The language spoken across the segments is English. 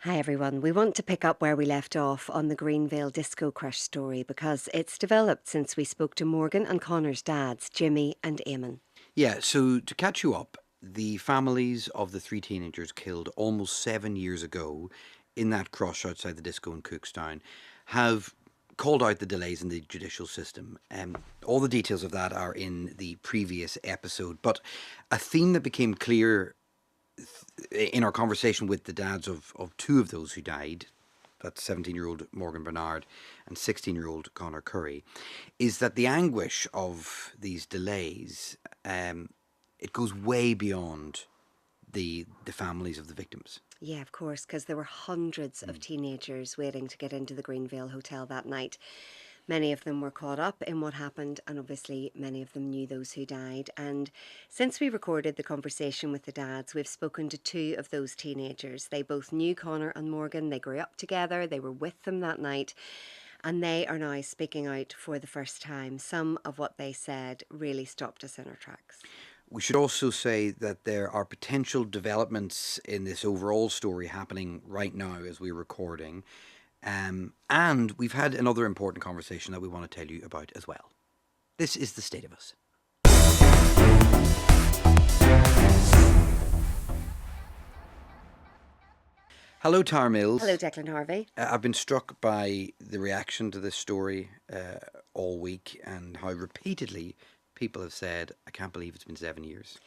Hi everyone. We want to pick up where we left off on the Greenvale disco crush story because it's developed since we spoke to Morgan and Connor's dads, Jimmy and Eamon. Yeah, so to catch you up, the families of the three teenagers killed almost 7 years ago in that crush outside the disco in Cookstown have called out the delays in the judicial system. All the details of that are in the previous episode, but a theme that became clear in our conversation with the dads of two of those who died, that's 17-year-old Morgan Barnard and 16-year-old Connor Currie, is that the anguish of these delays, it goes way beyond the families of the victims. Yeah, of course, because there were hundreds of teenagers waiting to get into the Greenvale Hotel that night. Many of them were caught up in what happened, and obviously many of them knew those who died. And since we recorded the conversation with the dads, we've spoken to two of those teenagers. They both knew Connor and Morgan. They grew up together. They were with them that night. And they are now speaking out for the first time. Some of what they said really stopped us in our tracks. We should also say that there are potential developments in this overall story happening right now as we're recording. And we've had another important conversation that we want to tell you about as well. This is The State of Us. Hello, Tara Mills. Hello, Declan Harvey. I've been struck by the reaction to this story all week and how repeatedly people have said, I can't believe it's been 7 years.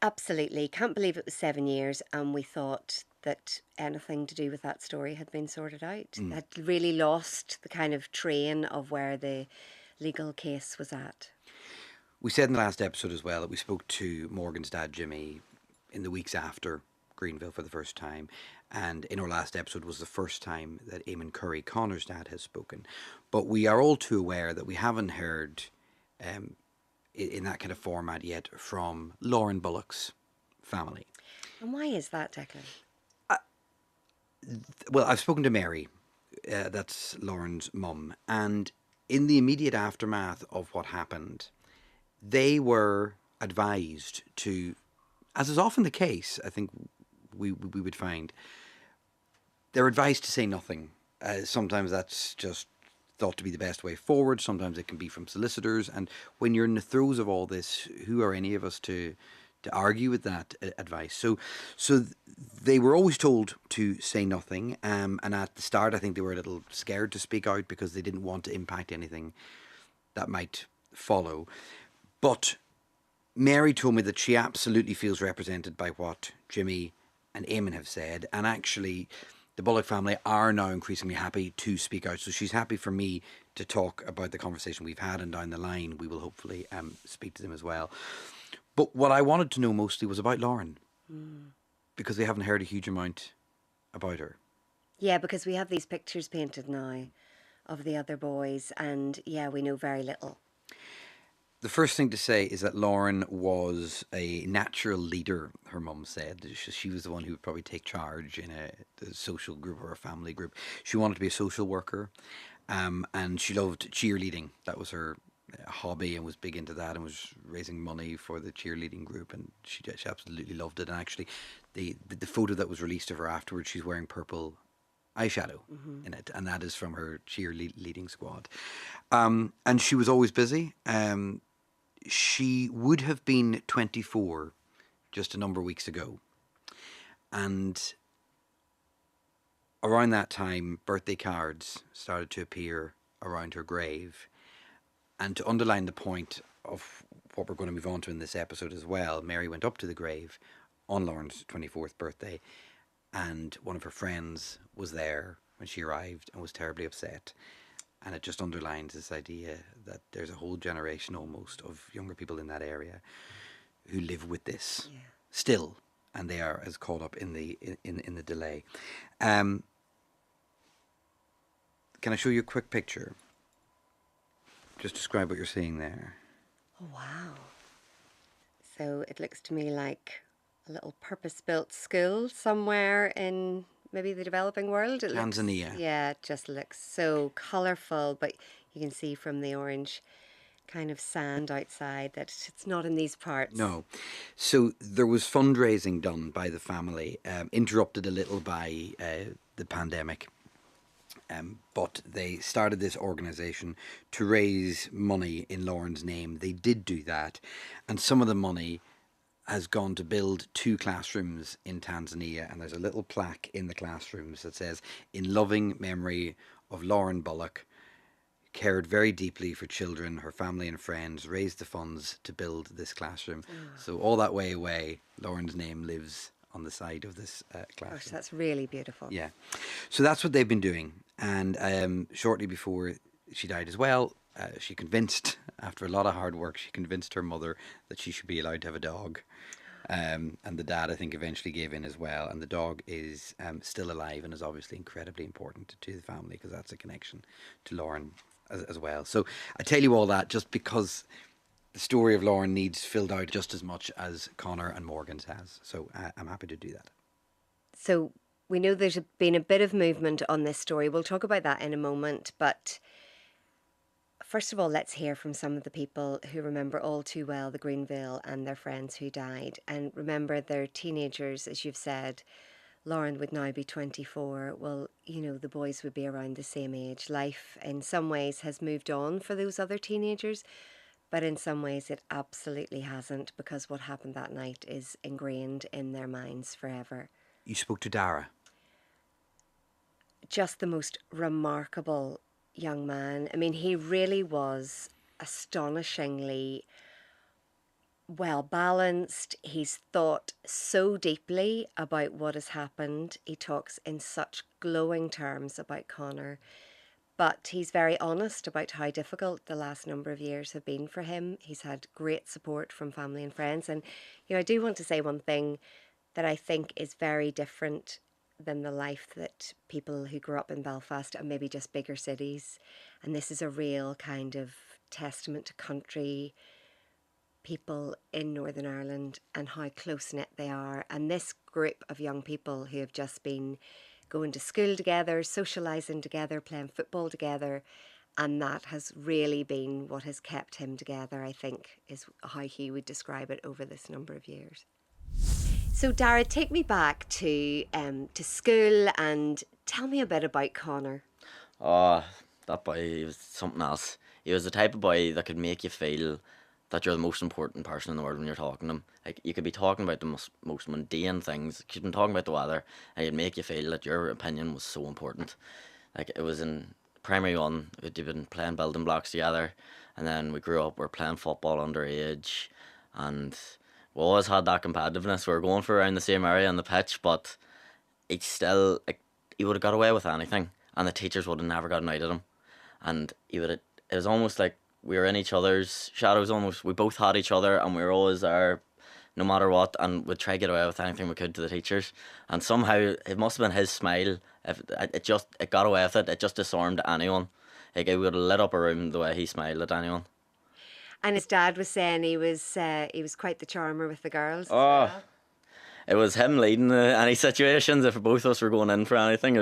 Absolutely. Can't believe it was 7 years, and we thought that anything to do with that story had been sorted out. Had really lost the kind of train of where the legal case was at. We said in the last episode as well that we spoke to Morgan's dad, Jimmy, in the weeks after Greenville for the first time. And in our last episode was the first time that Eamon Currie, Connor's dad, has spoken. But we are all too aware that we haven't heard in that kind of format yet from Lauren Bullock's family. And why is that, Declan? Well, I've spoken to Mary, that's Lauren's mum, and in the immediate aftermath of what happened, they were advised to, as is often the case, I think we would find, they're advised to say nothing. Sometimes that's just thought to be the best way forward. Sometimes it can be from solicitors. And when you're in the throes of all this, who are any of us to argue with that advice? So they were always told to say nothing. And at the start, I think they were a little scared to speak out because they didn't want to impact anything that might follow. But Mary told me that she absolutely feels represented by what Jimmy and Eamon have said. And actually, the Bullock family are now increasingly happy to speak out. So she's happy for me to talk about the conversation we've had, and down the line we will hopefully speak to them as well. But what I wanted to know mostly was about Lauren, because they haven't heard a huge amount about her. Yeah, because we have these pictures painted now of the other boys, and yeah, we know very little. The first thing to say is that Lauren was a natural leader, her mum said. She was the one who would probably take charge in a social group or a family group. She wanted to be a social worker, and she loved cheerleading. That was her hobby, and was big into that, and was raising money for the cheerleading group, and she absolutely loved it. And actually, the photo that was released of her afterwards, she's wearing purple eyeshadow in it, and that is from her cheerleading squad. And she was always busy. She would have been 24 just a number of weeks ago. And around that time, birthday cards started to appear around her grave. And to underline the point of what we're going to move on to in this episode as well, Mary went up to the grave on Lauren's 24th birthday, and one of her friends was there when she arrived and was terribly upset. And it just underlines this idea that there's a whole generation almost of younger people in that area who live with this still, and they are as caught up in the delay. Can I show you a quick picture? Just describe what you're seeing there. Oh, wow. So it looks to me like a little purpose-built school somewhere in maybe the developing world. Tanzania. Yeah, it just looks so colourful, but you can see from the orange kind of sand outside, that it's not in these parts. No. So there was fundraising done by the family, interrupted a little by the pandemic. But they started this organisation to raise money in Lauren's name. They did do that. And some of the money has gone to build 2 classrooms in Tanzania. And there's a little plaque in the classrooms that says, "In loving memory of Lauren Bullock, cared very deeply for children, her family and friends, raised the funds to build this classroom." So all that way away, Lauren's name lives on the side of this classroom. Gosh, that's really beautiful. Yeah. So that's what they've been doing. And shortly before she died as well, she convinced, after a lot of hard work, she convinced her mother that she should be allowed to have a dog. And the dad, I think, eventually gave in as well. And the dog is still alive and is obviously incredibly important to the family, because that's a connection to Lauren as well. So I tell you all that just because the story of Lauren needs filled out just as much as Connor and Morgan's has. So I'm happy to do that. So we know there's been a bit of movement on this story. We'll talk about that in a moment. But first of all, let's hear from some of the people who remember all too well the Greenvale and their friends who died. And remember, they're teenagers, as you've said. Lauren would now be 24. Well, you know, the boys would be around the same age. Life, in some ways, has moved on for those other teenagers. But in some ways it absolutely hasn't, because what happened that night is ingrained in their minds forever. You spoke to Darragh. Just the most remarkable young man. I mean, he really was astonishingly well balanced. He's thought so deeply about what has happened. He talks in such glowing terms about Connor. But he's very honest about how difficult the last number of years have been for him. He's had great support from family and friends. And, you know, I do want to say one thing that I think is very different than the life that people who grew up in Belfast and maybe just bigger cities. And this is a real kind of testament to country people in Northern Ireland and how close-knit they are. And this group of young people who have just been going to school together, socialising together, playing football together. And that has really been what has kept him together, I think, is how he would describe it over this number of years. So, Darragh, take me back to school and tell me a bit about Connor. Oh, that boy, he was something else. He was the type of boy that could make you feel that you're the most important person in the world when you're talking to him. Like, you could be talking about the most mundane things. You could be talking about the weather, and he'd make you feel that your opinion was so important. Like, it was in primary one, we'd been playing building blocks together, and then we grew up, we were playing football underage, and we always had that competitiveness. We were going for around the same area on the pitch, but he still, like, he would have got away with anything, and the teachers would have never gotten out of him. And it was almost like we were in each other's shadows almost. We both had each other, and we were always there no matter what, and we'd try to get away with anything we could to the teachers. And somehow, it must have been his smile. If it got away with it. It just disarmed anyone. Like, it would have lit up a room the way he smiled at anyone. And his dad was saying he was quite the charmer with the girls. Oh, it was him leading any situations. If both of us were going in for anything,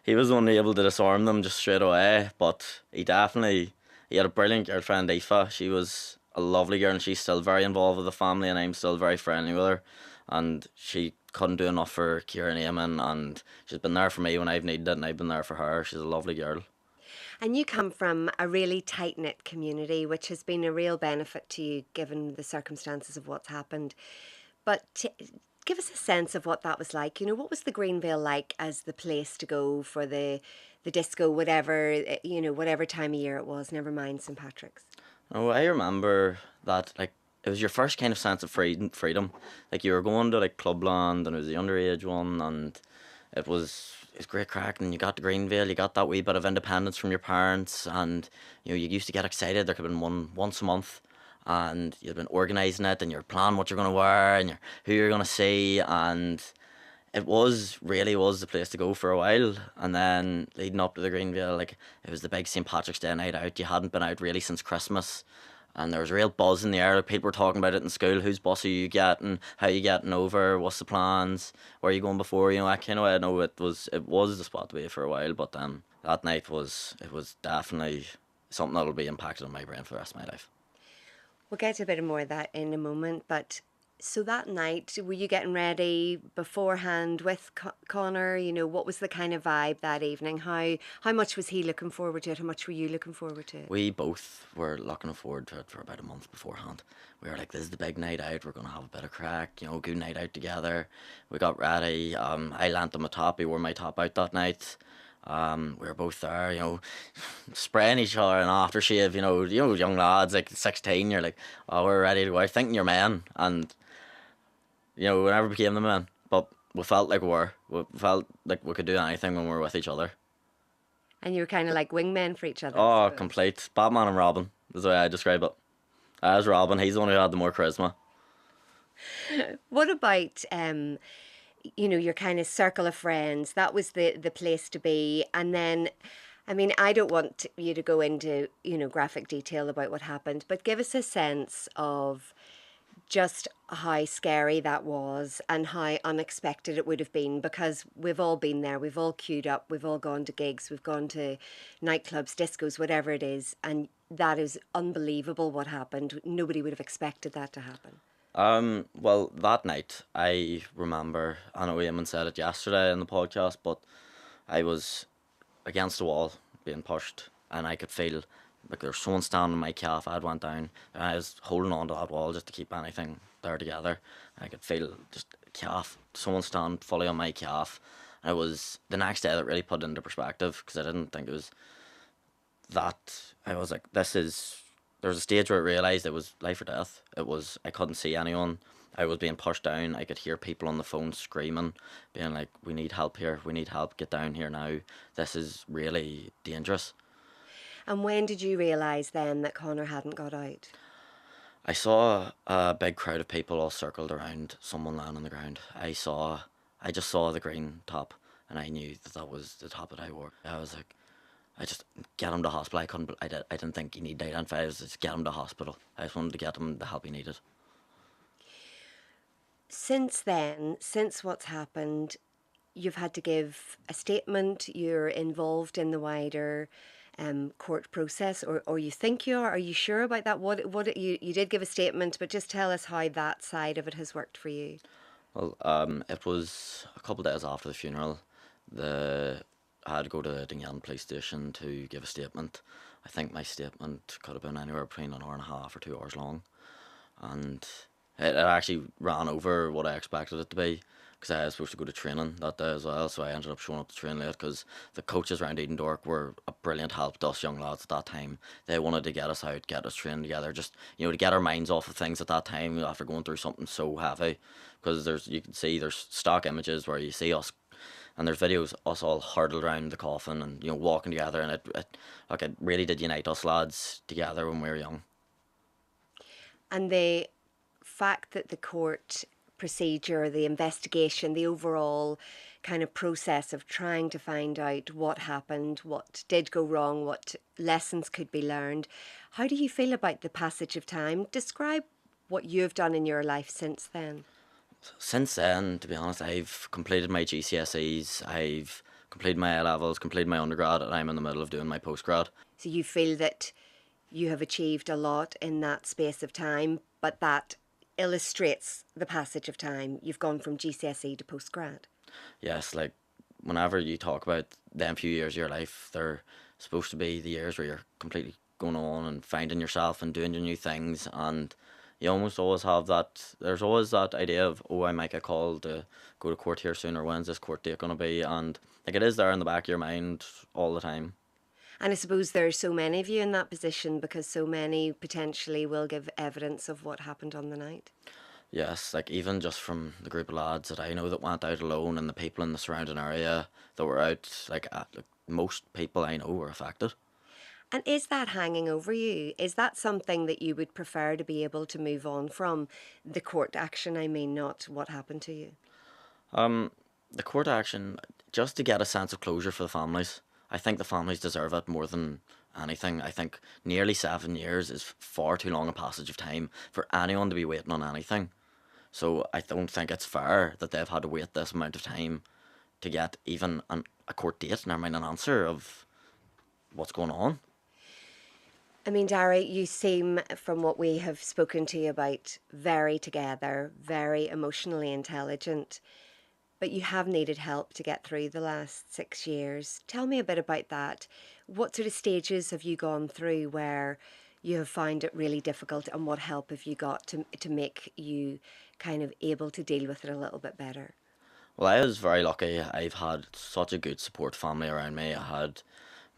he was only able to disarm them just straight away. But he had a brilliant girlfriend, Aoife. She was a lovely girl, and she's still very involved with the family, and I'm still very friendly with her. And she couldn't do enough for Kieran Eamon, and she's been there for me when I've needed it, and I've been there for her. She's a lovely girl. And you come from a really tight-knit community, which has been a real benefit to you given the circumstances of what's happened. But give us a sense of what that was like. You know, what was the Greenvale like as the place to go for the disco, whatever, you know, whatever time of year it was, never mind St. Patrick's? Oh, I remember that, like, it was your first kind of sense of freedom. Like, you were going to, like, Clubland, and it was the underage one, and it was great crack, and you got to Greenvale, you got that wee bit of independence from your parents, and, you know, you used to get excited. There could have been one once a month, and you'd been organising it, and you're planning what you're going to wear, and who you're going to see, and it really was the place to go for a while. And then leading up to the Greenvale, like, it was the big St. Patrick's Day night out. You hadn't been out really since Christmas, and there was a real buzz in the air. Like, people were talking about it in school. Whose bus are you getting? How are you getting over? What's the plans? Where are you going before? You know, I kind of, I know it was the spot to be for a while. But that night was definitely something that'll be impacted on my brain for the rest of my life. We'll get to a bit more of that in a moment, but so that night, were you getting ready beforehand with Connor? You know, what was the kind of vibe that evening? How much was he looking forward to it? How much were you looking forward to it? We both were looking forward to it for about a month beforehand. We were like, this is the big night out, we're going to have a bit of crack, you know, good night out together. We got ready. I lent him a top, he wore my top out that night. We were both there, you know, spraying each other and aftershave, you know, young lads, like 16, you're like, oh, we're ready to go out, thinking you're men, and, you know, we never became the men, but we felt like we felt like we could do anything when we were with each other. And you were kind of like wingmen for each other. Oh, complete. Batman and Robin is the way I describe it. As Robin, he's the one who had the more charisma. What about, you know, your kind of circle of friends? That was the place to be. And then, I mean, I don't want you to go into, you know, graphic detail about what happened, but give us a sense of just how scary that was and how unexpected it would have been, because we've all been there, we've all queued up, we've all gone to gigs, we've gone to nightclubs, discos, whatever it is, and that is unbelievable what happened. Nobody would have expected that to happen. Well, that night, I remember, I know Eamon said it yesterday in the podcast, but I was against the wall, being pushed, and I could feel like there was someone standing on my calf. I had went down, and I was holding on to that wall just to keep anything there together. I could feel just calf, someone stand fully on my calf. And it was the next day that really put it into perspective, because I didn't think it was that. I was like, there was a stage where I realised it was life or death. I couldn't see anyone. I was being pushed down. I could hear people on the phone screaming, being like, we need help here, we need help, get down here now. This is really dangerous. And when did you realise then that Connor hadn't got out? I saw a big crowd of people all circled around someone lying on the ground. I just saw the green top, and I knew that was the top that I wore. I was like, I just get him to hospital. I didn't think he needed identified. I was just get him to hospital. I just wanted to get him the help he needed. Since then, since what's happened, you've had to give a statement. You're involved in the wider court process, or you think you are. Are you sure about that? What you did give a statement, but just tell us how that side of it has worked for you. Well, it was a couple of days after the funeral. I had to go to the Dungannon police station to give a statement. I think my statement could have been anywhere between an hour and a half or 2 hours long, and it actually ran over what I expected it to be, because I was supposed to go to training that day as well, so I ended up showing up to train late, because the coaches around Edendork were a brilliant help to us young lads at that time. They wanted to get us out, get us training together, just, you know, to get our minds off of things at that time after going through something so heavy, because you can see there's stock images where you see us, and there's videos us all huddled around the coffin and, you know, walking together, and it really did unite us lads together when we were young. And the fact that the court procedure, the investigation, the overall kind of process of trying to find out what happened, what did go wrong, what lessons could be learned, how do you feel about the passage of time? Describe what you've done in your life since then. Since then, to be honest, I've completed my GCSEs, I've completed my A-levels, completed my undergrad, and I'm in the middle of doing my postgrad. So you feel that you have achieved a lot in that space of time, but that illustrates the passage of time. You've gone from GCSE to postgrad. Yes, like, whenever you talk about them few years of your life, they're supposed to be the years where you're completely going on and finding yourself and doing your new things, and you almost always have that, there's always that idea of, oh, I might get called to go to court here soon, or when's this court date going to be, and like, it is there in the back of your mind all the time. And I suppose there are so many of you in that position, because so many potentially will give evidence of what happened on the night. Yes, like, even just from the group of lads that I know that went out alone, and the people in the surrounding area that were out, like most people I know were affected. And is that hanging over you? Is that something that you would prefer to be able to move on from? The court action, I mean, not what happened to you. The court action, just to get a sense of closure for the families. I think the families deserve it more than anything. I think nearly 7 years is far too long a passage of time for anyone to be waiting on anything. So I don't think it's fair that they've had to wait this amount of time to get even a court date, never mind an answer of what's going on. I mean, Darragh, you seem, from what we have spoken to you about, very together, very emotionally intelligent, but you have needed help to get through the last 6 years. Tell me a bit about that. What sort of stages have you gone through where you have found it really difficult, and what help have you got to make you kind of able to deal with it a little bit better? Well, I was very lucky. I've had such a good support family around me. I had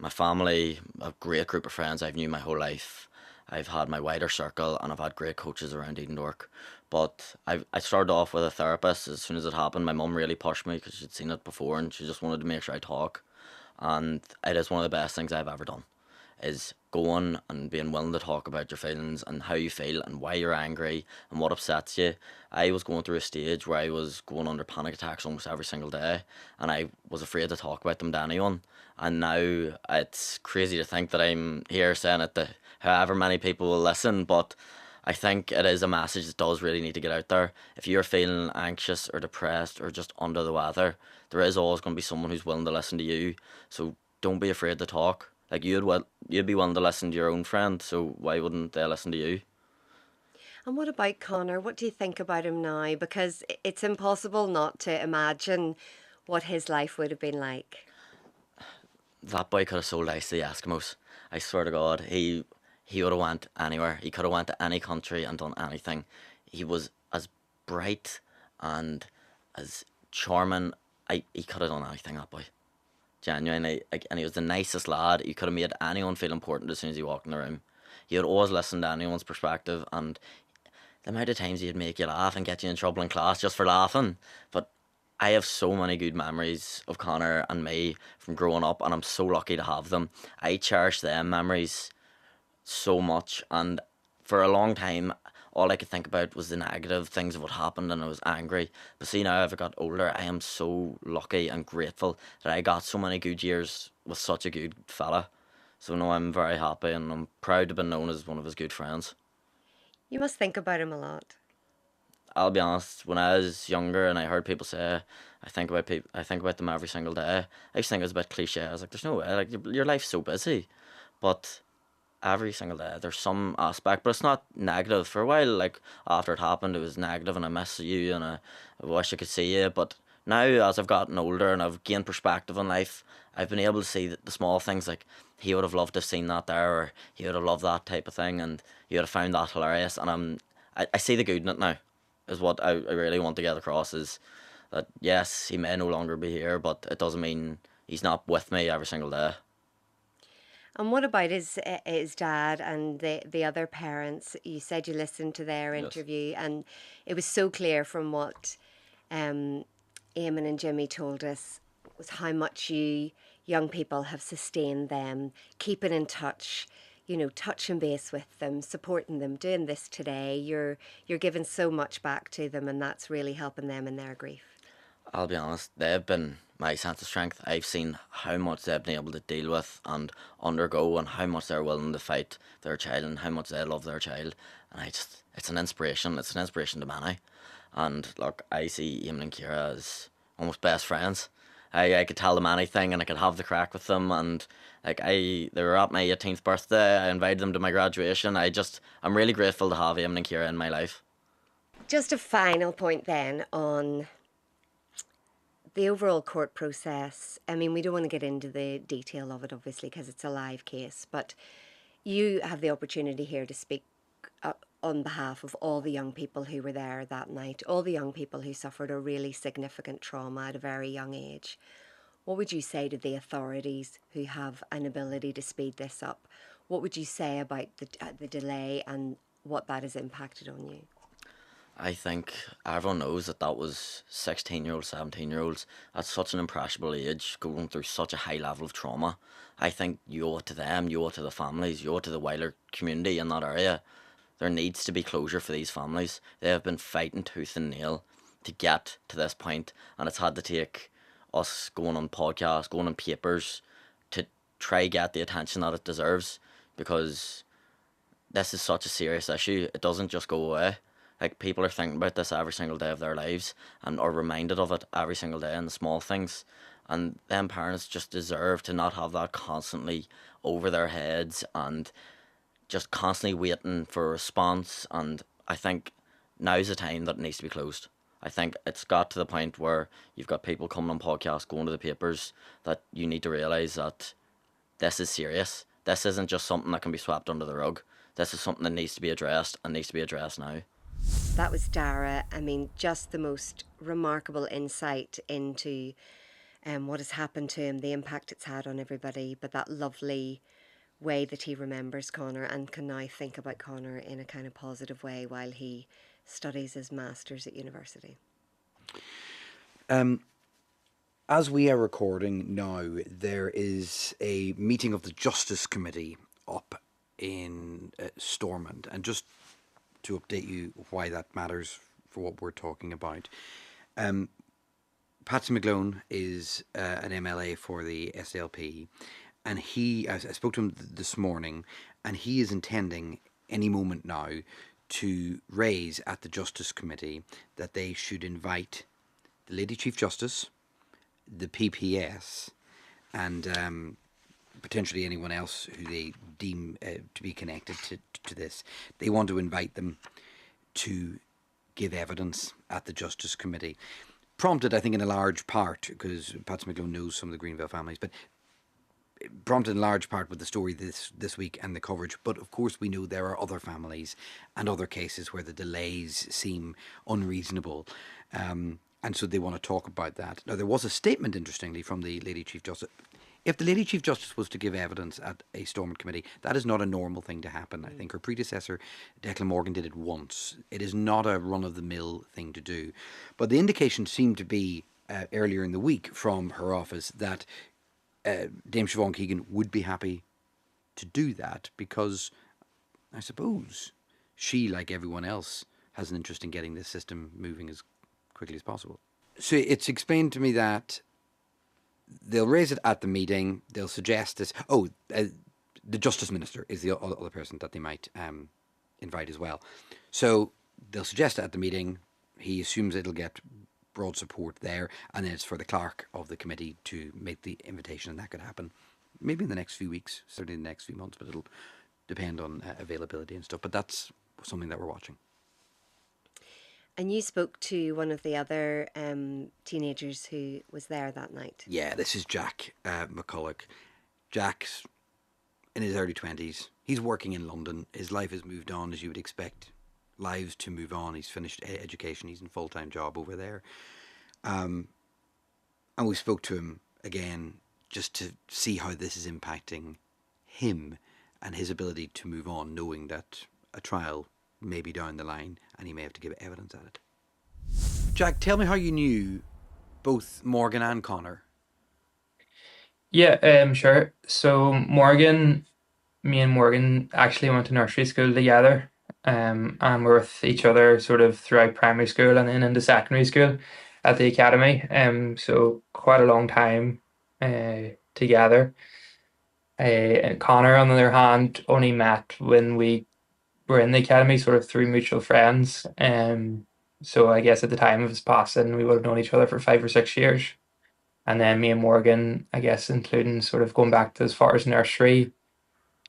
my family, a great group of friends I've knew my whole life. I've had my wider circle, and I've had great coaches around Edendork. But I started off with a therapist as soon as it happened. My mum really pushed me because she'd seen it before, and she just wanted to make sure I talk. And it is one of the best things I've ever done, is going and being willing to talk about your feelings and how you feel and why you're angry and what upsets you. I was going through a stage where I was going under panic attacks almost every single day, and I was afraid to talk about them to anyone. And now it's crazy to think that I'm here saying it to however many people will listen, but I think it is a message that does really need to get out there. If you're feeling anxious or depressed or just under the weather, there is always going to be someone who's willing to listen to you. So don't be afraid to talk. Like you'd be willing to listen to your own friend, so why wouldn't they listen to you? And what about Connor? What do you think about him now? Because it's impossible not to imagine what his life would have been like. That boy could have sold ice to the Eskimos. I swear to God, he would have went anywhere. He could have went to any country and done anything. He was as bright and as charming. He could have done anything, that boy. Genuinely, like, and he was the nicest lad. He could have made anyone feel important as soon as he walked in the room. He would always listen to anyone's perspective, and the amount of times he'd make you laugh and get you in trouble in class just for laughing. But I have so many good memories of Connor and me from growing up, and I'm so lucky to have them. I cherish them memories so much, and for a long time all I could think about was the negative things of what happened, and I was angry. But see, now I've got older, I am so lucky and grateful that I got so many good years with such a good fella. So no, I'm very happy, and I'm proud to be known as one of his good friends. You must think about him a lot. I'll be honest, when I was younger and I heard people say I think about them every single day, I used to think it was a bit cliche. I was like, there's no way, like your life's so busy. But every single day there's some aspect, but it's not negative. For a while, like after it happened, it was negative, and I miss you, and I wish I could see you. But now, as I've gotten older and I've gained perspective on life, I've been able to see the small things, like he would have loved to have seen that there, or he would have loved that type of thing, and he would have found that hilarious. And I see the good in it now, is what I really want to get across, is that yes, he may no longer be here, but it doesn't mean he's not with me every single day. And what about his dad and the other parents? You said you listened to their Yes. interview, and it was so clear from what um, Eamon and Jimmy told us was how much you young people have sustained them, keeping in touch, touching base with them, supporting them, doing this today. You're giving so much back to them, and that's really helping them in their grief. I'll be honest, they've been my sense of strength. I've seen how much they've been able to deal with and undergo, and how much they're willing to fight their child, and how much they love their child. And it's an inspiration. It's an inspiration to many. And look, I see Eamon and Kira as almost best friends. I could tell them anything, and I could have the crack with them. And like they were at my 18th birthday. I invited them to my graduation. I'm really grateful to have Eamon and Kira in my life. Just a final point then on the overall court process. I mean, we don't want to get into the detail of it, obviously, because it's a live case, but you have the opportunity here to speak on behalf of all the young people who were there that night, all the young people who suffered a really significant trauma at a very young age. What would you say to the authorities who have an ability to speed this up? What would you say about the delay and what that has impacted on you? I think everyone knows that was 16-year-olds, 17-year-olds at such an impressionable age, going through such a high level of trauma. I think you owe it to them, you owe it to the families, you owe it to the wider community in that area. There needs to be closure for these families. They have been fighting tooth and nail to get to this point, and it's had to take us going on podcasts, going on papers to try get the attention that it deserves, because this is such a serious issue. It doesn't just go away. Like, people are thinking about this every single day of their lives and are reminded of it every single day in the small things. And them parents just deserve to not have that constantly over their heads, and just constantly waiting for a response, and I think now's the time that it needs to be closed. I think it's got to the point where you've got people coming on podcasts, going to the papers, that you need to realise that this is serious. This isn't just something that can be swept under the rug. This is something that needs to be addressed, and needs to be addressed now. That was Darragh. I mean, just the most remarkable insight into what has happened to him, the impact it's had on everybody, but that lovely way that he remembers Connor and can now think about Connor in a kind of positive way while he studies his masters at university. As we are recording now, there is a meeting of the Justice Committee up in Stormont, and just to update you why that matters for what we're talking about, Patsy McCullagh is an MLA for the SLP, and I spoke to him this morning, and he is intending any moment now to raise at the Justice Committee that they should invite the Lady Chief Justice, the PPS, and potentially anyone else who they deem to be connected to this. They want to invite them to give evidence at the Justice Committee. Prompted, I think, in a large part, because Patsy McCullagh knows some of the Greenville families, but prompted in large part with the story this week and the coverage. But of course we know there are other families and other cases where the delays seem unreasonable. And so they want to talk about that. Now, there was a statement, interestingly, from the Lady Chief Justice. If the Lady Chief Justice was to give evidence at a Stormont committee, that is not a normal thing to happen. I think her predecessor, Declan Morgan, did it once. It is not a run-of-the-mill thing to do. But the indication seemed to be, earlier in the week from her office, that Dame Siobhan Keegan would be happy to do that, because I suppose she, like everyone else, has an interest in getting this system moving as quickly as possible. So it's explained to me that they'll raise it at the meeting. They'll suggest this. The Justice Minister is the other person that they might invite as well. So they'll suggest it at the meeting. He assumes it'll get broad support there, and then it's for the clerk of the committee to make the invitation, and that could happen maybe in the next few weeks, certainly in the next few months, but it'll depend on availability and stuff. But that's something that we're watching. And you spoke to one of the other teenagers who was there that night. Yeah, this is Jack McCullagh. Jack's in his early 20s. He's working in London. His life has moved on, as you would expect lives to move on. He's finished education. He's in a full-time job over there. And we spoke to him again just to see how this is impacting him and his ability to move on, knowing that a trial may be down the line and he may have to give evidence at it. Jack, tell me how you knew both Morgan and Connor. Yeah, sure. So me and Morgan actually went to nursery school together, and we're with each other sort of throughout primary school and then into secondary school at the academy. So quite a long time together. And Connor, on the other hand, only met when we were in the academy, sort of through mutual friends. So I guess at the time of his passing, we would have known each other for 5 or 6 years. And then me and Morgan, I guess, including sort of going back to as far as nursery,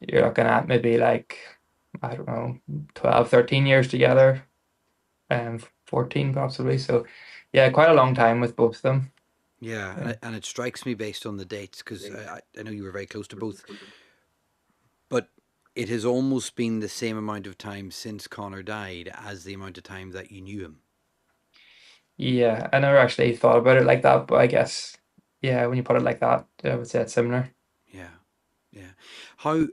you're looking at maybe like, I don't know, 12, 13 years together, 14 possibly. So yeah, quite a long time with both of them. Yeah, and it strikes me based on the dates, because I know you were very close to both, but it has almost been the same amount of time since Connor died as the amount of time that you knew him. Yeah, I never actually thought about it like that, but I guess, yeah, when you put it like that, I would say it's similar. Yeah, yeah. How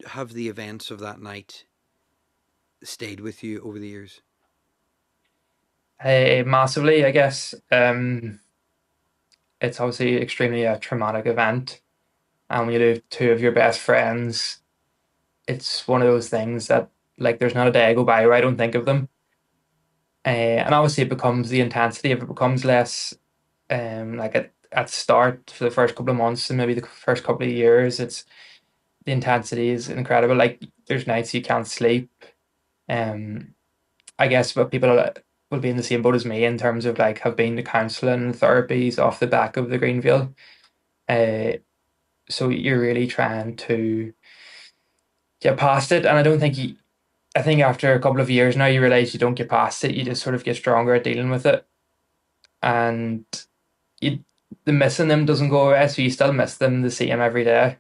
have the events of that night stayed with you over the years? Massively, I guess. It's obviously extremely a traumatic event, and when you lose two of your best friends, it's one of those things that, like, there's not a day I go by where I don't think of them. And obviously, it becomes the intensity of it becomes less. Like at start for the first couple of months and maybe the first couple of years, it's the intensity is incredible. Like, there's nights you can't sleep. Um, I guess, but people will be in the same boat as me in terms of like have been to counselling and therapies off the back of the Greenville. So you're really trying to get past it. And I don't think I think after a couple of years now, you realize you don't get past it. You just sort of get stronger at dealing with it. And you, the missing them doesn't go away. So you still miss them the same every day.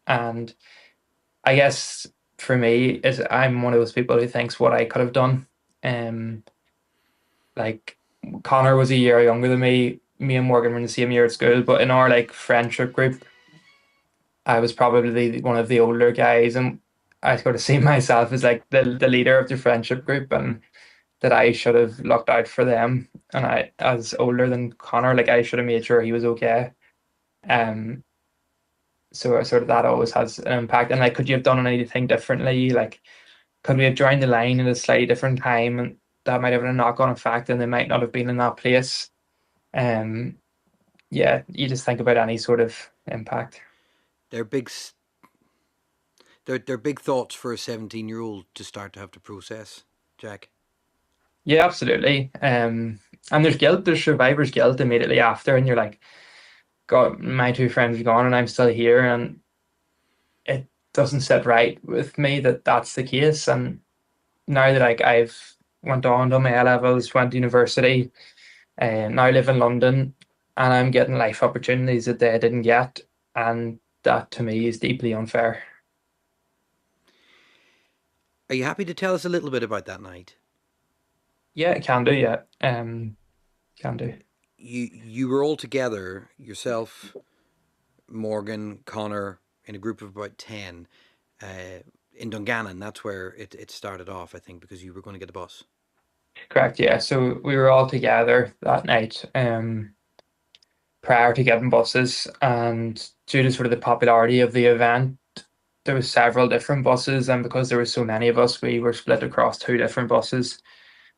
And I guess for me, is I'm one of those people who thinks what I could have done. Um, like Connor was a year younger than me. Me and Morgan were in the same year at school, but in our like friendship group, I was probably one of the older guys, and I sort of see myself as like the leader of the friendship group, and that I should have looked out for them. And I, as older than Connor, like I should have made sure he was okay. Um, so sort of that always has an impact. And like, could you have done anything differently? Like, could we have joined the line at a slightly different time, and that might have a knock-on effect, and they might not have been in that place. Um, yeah, you just think about any sort of impact. They're big. They're big thoughts for a 17-year-old to start to have to process, Jack. Yeah, absolutely. And there's guilt, there's survivor's guilt immediately after, and you're like, God, my two friends are gone, and I'm still here, and it doesn't sit right with me that that's the case. And now that like I've went on to my A levels, went to university, and now live in London, and I'm getting life opportunities that they didn't get, and that to me is deeply unfair. Are you happy to tell us a little bit about that night? Yeah, it can do. Yeah, can do. You were all together, yourself, Morgan, Connor, in a group of about 10 in Dungannon. That's where it started off, I think, because you were going to get the bus. Correct. Yeah. So we were all together that night. Prior to getting buses, and due to sort of the popularity of the event, there was several different buses, and because there were so many of us, we were split across two different buses.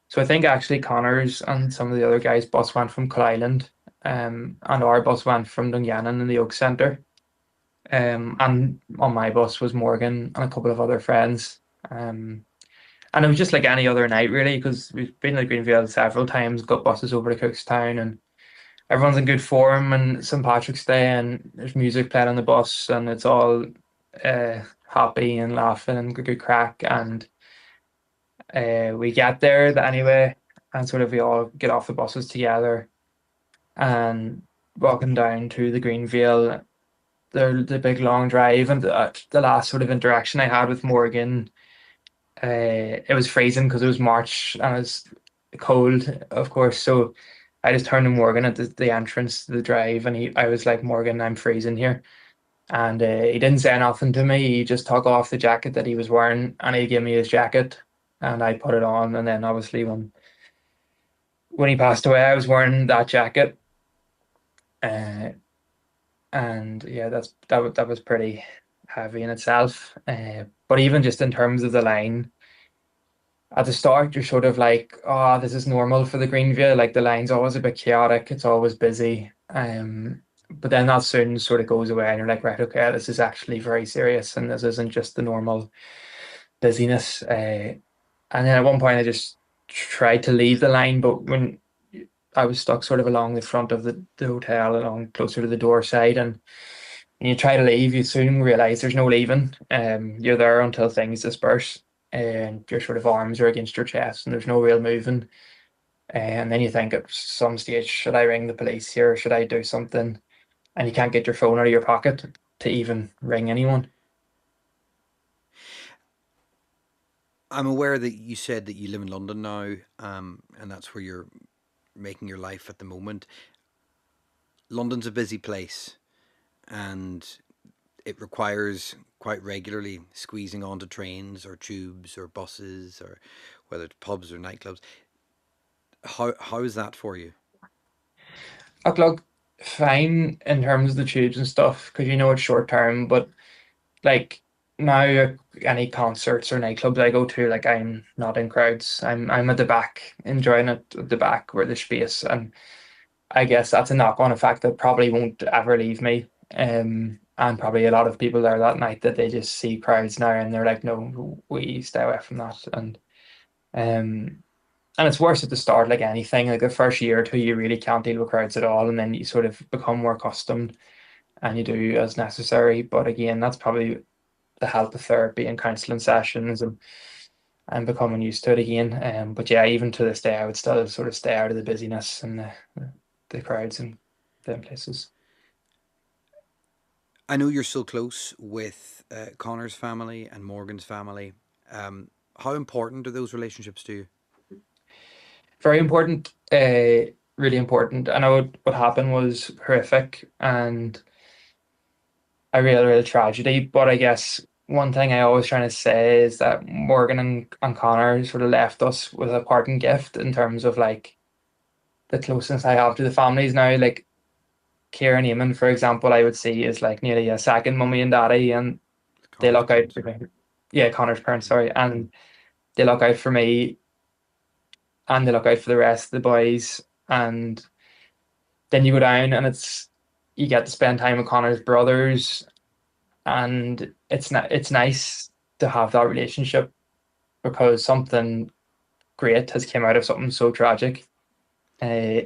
So I think actually Connor's and some of the other guys' bus went from Clyland, and our bus went from Dungannon in the Oak Centre. And on my bus was Morgan and a couple of other friends. And it was just like any other night, really, because we've been to Greenvale several times, got buses over to Cookstown, and everyone's in good form. And St. Patrick's Day, and there's music playing on the bus, and it's all happy and laughing and good crack. And we get there anyway, and sort of we all get off the buses together and walking down to the Greenvale, the big long drive. And the last sort of interaction I had with Morgan, it was freezing because it was March and it was cold, of course. So I just turned to Morgan at the entrance to the drive, and I was like, Morgan, I'm freezing here. And he didn't say nothing to me. He just took off the jacket that he was wearing, and he gave me his jacket, and I put it on. And then obviously when he passed away, I was wearing that jacket. Uh, and yeah, that was pretty heavy in itself. But even just in terms of the line, at the start, you're sort of like, oh, this is normal for the Greenville. Like the line's always a bit chaotic. It's always busy. But then that soon sort of goes away, and you're like, right, okay, this is actually very serious, and this isn't just the normal busyness. And then at one point, I just tried to leave the line, but when I was stuck sort of along the front of the hotel, along closer to the door side, and when you try to leave, you soon realize there's no leaving. You're there until things disperse, and your sort of arms are against your chest, and there's no real moving. And then you think at some stage, should I ring the police here? Should I do something? And you can't get your phone out of your pocket to even ring anyone. I'm aware that you said that you live in London now, and that's where you're making your life at the moment. London's a busy place, and it requires quite regularly squeezing onto trains or tubes or buses, or whether it's pubs or nightclubs. How is that for you? Look, fine in terms of the tubes and stuff, because you know it's short term, but like now any concerts or nightclubs I go to, like I'm not in crowds. I'm at the back, enjoying it at the back where there's space. And I guess that's a knock-on effect that probably won't ever leave me. And probably a lot of people there that night that they just see crowds now and they're like, no, we stay away from that. Um and it's worse at the start, like anything. Like the first year or two, you really can't deal with crowds at all, and then you sort of become more accustomed and you do as necessary. But again, that's probably the help of therapy and counselling sessions, and I'm becoming used to it again. But yeah, even to this day, I would still sort of stay out of the busyness and the crowds and them places. I know you're so close with Connor's family and Morgan's family. How important are those relationships to you? Very important, really important. I know what happened was horrific and a real, real tragedy. But I guess one thing I always try to say is that Morgan and Connor sort of left us with a parting gift in terms of like the closeness I have to the families now. Like Kieran Eamon, for example, I would see is like nearly a second mummy and daddy, and they Connor's look out parents. for me. Yeah, Connor's parents, sorry, and they look out for me, and they look out for the rest of the boys, and then you go down, and you get to spend time with Connor's brothers, and it's nice to have that relationship because something great has came out of something so tragic. Uh,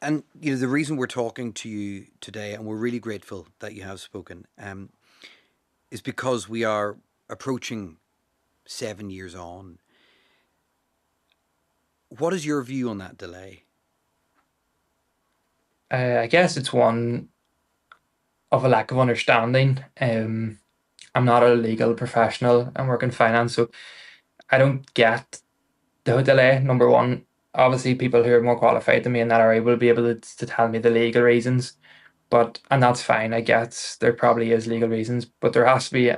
And the reason we're talking to you today, and we're really grateful that you have spoken, is because we are approaching 7 years on. What is your view on that delay? I guess it's one of a lack of understanding. I'm not a legal professional. I work in finance, so I don't get the delay. Number one, obviously, people who are more qualified than me in that area will be able to tell me the legal reasons. And that's fine. I guess there probably is legal reasons, but there has to be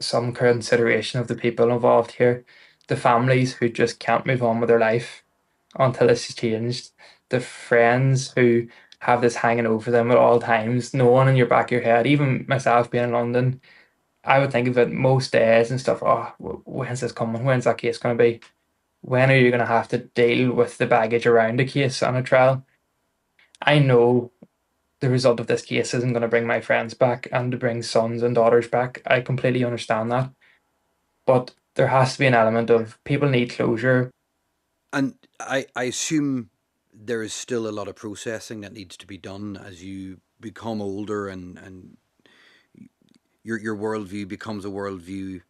some consideration of the people involved here, the families who just can't move on with their life until this is changed, the friends who have this hanging over them at all times, no one in your back of your head, even myself being in London, I would think of it most days and stuff. Oh, when's this coming? When's that case going to be? When are you going to have to deal with the baggage around a case on a trial? I know the result of this case isn't going to bring my friends back and to bring sons and daughters back. I completely understand that. But there has to be an element of people need closure. And I assume there is still a lot of processing that needs to be done as you become older, and your worldview becomes a worldview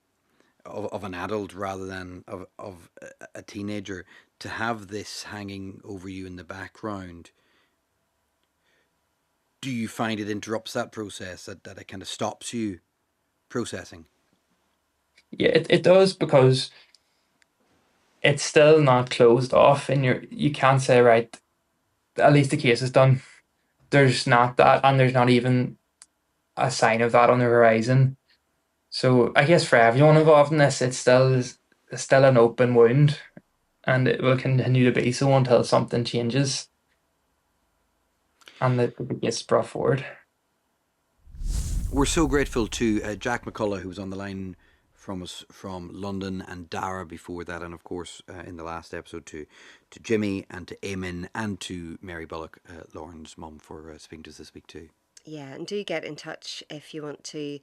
of an adult rather than of a teenager. To have this hanging over you in the background, do you find it interrupts that process, that it kind of stops you processing? Yeah, it does because it's still not closed off and you can't say, right, at least the case is done. There's not that, and there's not even a sign of that on the horizon. So I guess for everyone involved in this, it's still an open wound, and it will continue to be so until something changes and the case is brought forward. We're so grateful to Jack McCullagh, who was on the line from us from London, and Dara before that, and of course in the last episode to Jimmy and to Eamon and to Mary Bullock, Lauren's mum, for speaking to us this week too. Yeah, and do get in touch if you want to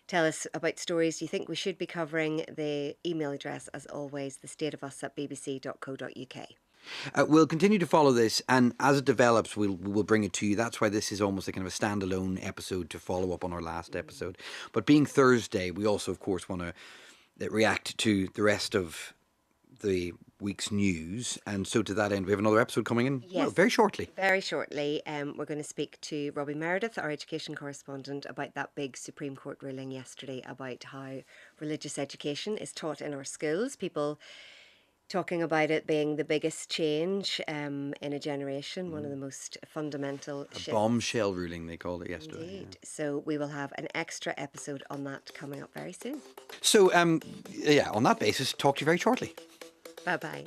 tell us about stories you think we should be covering. The email address, as always, thestateofus@bbc.co.uk. We'll continue to follow this, and as it develops, we'll bring it to you. That's why this is almost a kind of a standalone episode to follow up on our last episode. But being Thursday, we also, of course, want to react to the rest of the week's news, and so to that end, we have another episode coming in. Yes. Well, very shortly. Very shortly, we're going to speak to Robbie Meredith, our education correspondent, about that big Supreme Court ruling yesterday about how religious education is taught in our schools. People talking about it being the biggest change in a generation, one of the most fundamental shifts. Bombshell ruling, they called it yesterday. Indeed. Yeah. So we will have an extra episode on that coming up very soon. So, on that basis, talk to you very shortly. Bye-bye.